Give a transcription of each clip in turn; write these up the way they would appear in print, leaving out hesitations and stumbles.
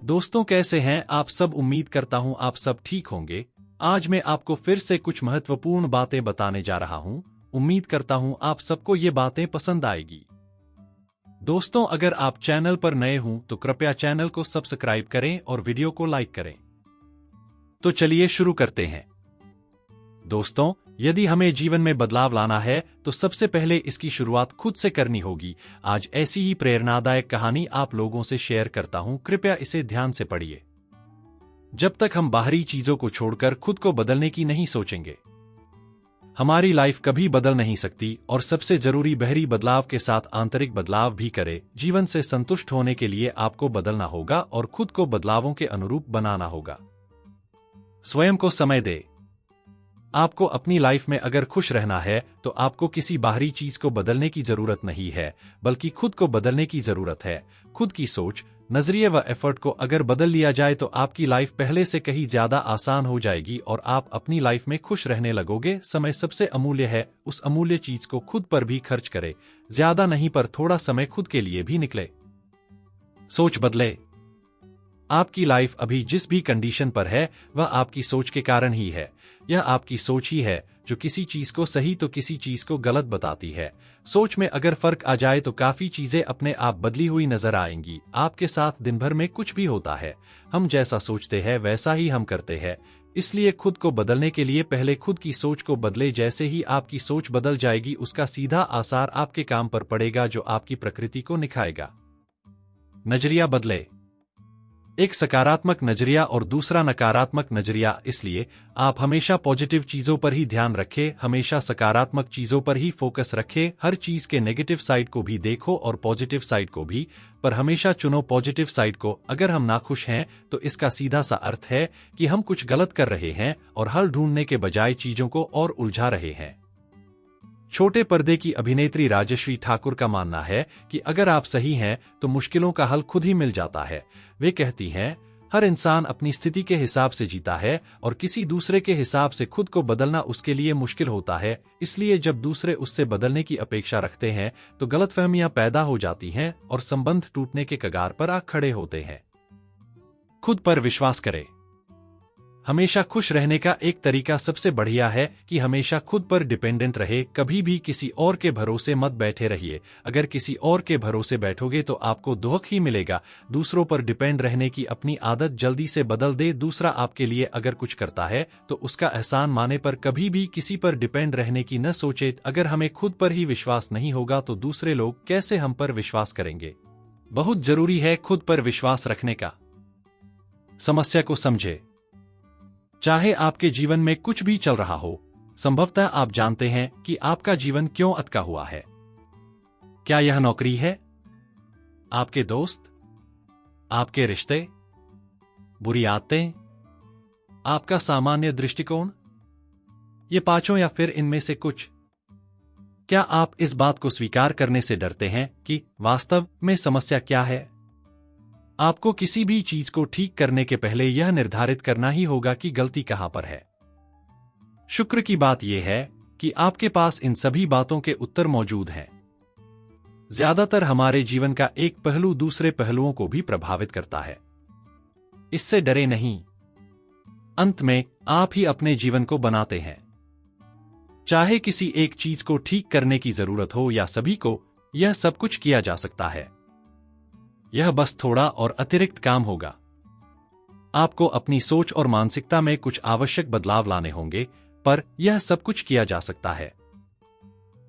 दोस्तों, कैसे हैं आप सब। उम्मीद करता हूं आप सब ठीक होंगे। आज मैं आपको फिर से कुछ महत्वपूर्ण बातें बताने जा रहा हूं। उम्मीद करता हूं आप सबको ये बातें पसंद आएगी। दोस्तों, अगर आप चैनल पर नए हों तो कृपया चैनल को सब्सक्राइब करें और वीडियो को लाइक करें। तो चलिए शुरू करते हैं। दोस्तों, यदि हमें जीवन में बदलाव लाना है तो सबसे पहले इसकी शुरुआत खुद से करनी होगी। आज ऐसी ही प्रेरणादायक कहानी आप लोगों से शेयर करता हूं, कृपया इसे ध्यान से पढ़िए। जब तक हम बाहरी चीजों को छोड़कर खुद को बदलने की नहीं सोचेंगे, हमारी लाइफ कभी बदल नहीं सकती। और सबसे जरूरी, बाहरी बदलाव के साथ आंतरिक बदलाव भी करें। जीवन से संतुष्ट होने के लिए आपको बदलना होगा और खुद को बदलावों के अनुरूप बनाना होगा। स्वयं को समय दे। आपको अपनी लाइफ में अगर खुश रहना है तो आपको किसी बाहरी चीज को बदलने की जरूरत नहीं है, बल्कि खुद को बदलने की जरूरत है। खुद की सोच, नजरिए व एफर्ट को अगर बदल लिया जाए तो आपकी लाइफ पहले से कहीं ज्यादा आसान हो जाएगी और आप अपनी लाइफ में खुश रहने लगोगे। समय सबसे अमूल्य है, उस अमूल्य चीज को खुद पर भी खर्च करें। ज्यादा नहीं पर थोड़ा समय खुद के लिए भी निकले। सोच बदले। आपकी लाइफ अभी जिस भी कंडीशन पर है वह आपकी सोच के कारण ही है। यह आपकी सोच ही है जो किसी चीज को सही तो किसी चीज को गलत बताती है। सोच में अगर फर्क आ जाए तो काफी चीजें अपने आप बदली हुई नजर आएंगी। आपके साथ दिन भर में कुछ भी होता है, हम जैसा सोचते हैं वैसा ही हम करते हैं। इसलिए खुद को बदलने के लिए पहले खुद की सोच को बदले। जैसे ही आपकी सोच बदल जाएगी उसका सीधा असर आपके काम पर पड़ेगा, जो आपकी प्रकृति को निखाएगा। नजरिया बदले। एक सकारात्मक नजरिया और दूसरा नकारात्मक नजरिया। इसलिए आप हमेशा पॉजिटिव चीजों पर ही ध्यान रखें, हमेशा सकारात्मक चीजों पर ही फोकस रखें। हर चीज के नेगेटिव साइड को भी देखो और पॉजिटिव साइड को भी, पर हमेशा चुनो पॉजिटिव साइड को। अगर हम नाखुश हैं तो इसका सीधा सा अर्थ है कि हम कुछ गलत कर रहे हैं और हल ढूंढने के बजाय चीजों को और उलझा रहे हैं। छोटे पर्दे की अभिनेत्री राजश्री ठाकुर का मानना है कि अगर आप सही हैं तो मुश्किलों का हल खुद ही मिल जाता है। वे कहती हैं, हर इंसान अपनी स्थिति के हिसाब से जीता है और किसी दूसरे के हिसाब से खुद को बदलना उसके लिए मुश्किल होता है। इसलिए जब दूसरे उससे बदलने की अपेक्षा रखते हैं तो गलतफहमियां पैदा हो जाती हैं और संबंध टूटने के कगार पर आ खड़े होते हैं। खुद पर विश्वास करें। हमेशा खुश रहने का एक तरीका सबसे बढ़िया है कि हमेशा खुद पर डिपेंडेंट रहे। कभी भी किसी और के भरोसे मत बैठे रहिए। अगर किसी और के भरोसे बैठोगे तो आपको दुख ही मिलेगा। दूसरों पर डिपेंड रहने की अपनी आदत जल्दी से बदल दे। दूसरा आपके लिए अगर कुछ करता है तो उसका एहसान माने, पर कभी भी किसी पर डिपेंड रहने की न सोचे। अगर हमें खुद पर ही विश्वास नहीं होगा तो दूसरे लोग कैसे हम पर विश्वास करेंगे। बहुत जरूरी है खुद पर विश्वास रखने का। समस्या को समझे। चाहे आपके जीवन में कुछ भी चल रहा हो, संभवतः आप जानते हैं कि आपका जीवन क्यों अटका हुआ है। क्या यह नौकरी है, आपके दोस्त, आपके रिश्ते, बुरी आदतें, आपका सामान्य दृष्टिकोण, ये पांचों या फिर इनमें से कुछ? क्या आप इस बात को स्वीकार करने से डरते हैं कि वास्तव में समस्या क्या है? आपको किसी भी चीज को ठीक करने के पहले यह निर्धारित करना ही होगा कि गलती कहां पर है। शुक्र की बात यह है कि आपके पास इन सभी बातों के उत्तर मौजूद हैं। ज्यादातर हमारे जीवन का एक पहलू दूसरे पहलुओं को भी प्रभावित करता है। इससे डरे नहीं। अंत में आप ही अपने जीवन को बनाते हैं। चाहे किसी एक चीज को ठीक करने की जरूरत हो या सभी को, यह सब कुछ किया जा सकता है। यह बस थोड़ा और अतिरिक्त काम होगा। आपको अपनी सोच और मानसिकता में कुछ आवश्यक बदलाव लाने होंगे, पर यह सब कुछ किया जा सकता है।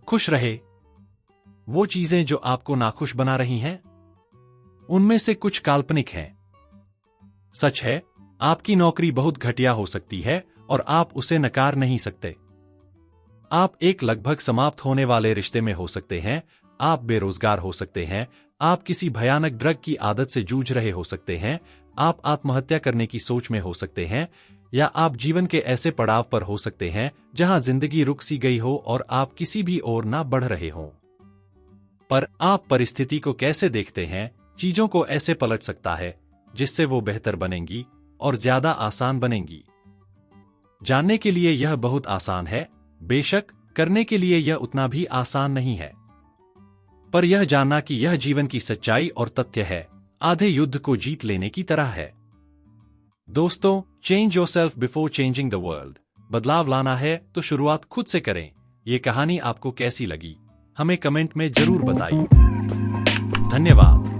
खुश रहे। वो चीजें जो आपको नाखुश बना रही हैं, उनमें से कुछ काल्पनिक हैं। सच है, आपकी नौकरी बहुत घटिया हो सकती है और आप उसे नकार नहीं सकते। आप एक लगभग समाप्त होने वाले रिश्ते में हो सकते हैं। आप बेरोजगार हो सकते हैं। आप किसी भयानक ड्रग की आदत से जूझ रहे हो सकते हैं। आप आत्महत्या करने की सोच में हो सकते हैं, या आप जीवन के ऐसे पड़ाव पर हो सकते हैं जहां जिंदगी रुक सी गई हो और आप किसी भी ओर ना बढ़ रहे हो। पर आप परिस्थिति को कैसे देखते हैं, चीजों को ऐसे पलट सकता है जिससे वो बेहतर बनेंगी और ज्यादा आसान बनेंगी। जानने के लिए यह बहुत आसान है, बेशक करने के लिए यह उतना भी आसान नहीं है। पर यह जानना कि यह जीवन की सच्चाई और तथ्य है, आधे युद्ध को जीत लेने की तरह है। दोस्तों, change yourself before changing the world. बदलाव लाना है तो शुरुआत खुद से करें। ये कहानी आपको कैसी लगी, हमें कमेंट में जरूर बताइए। धन्यवाद।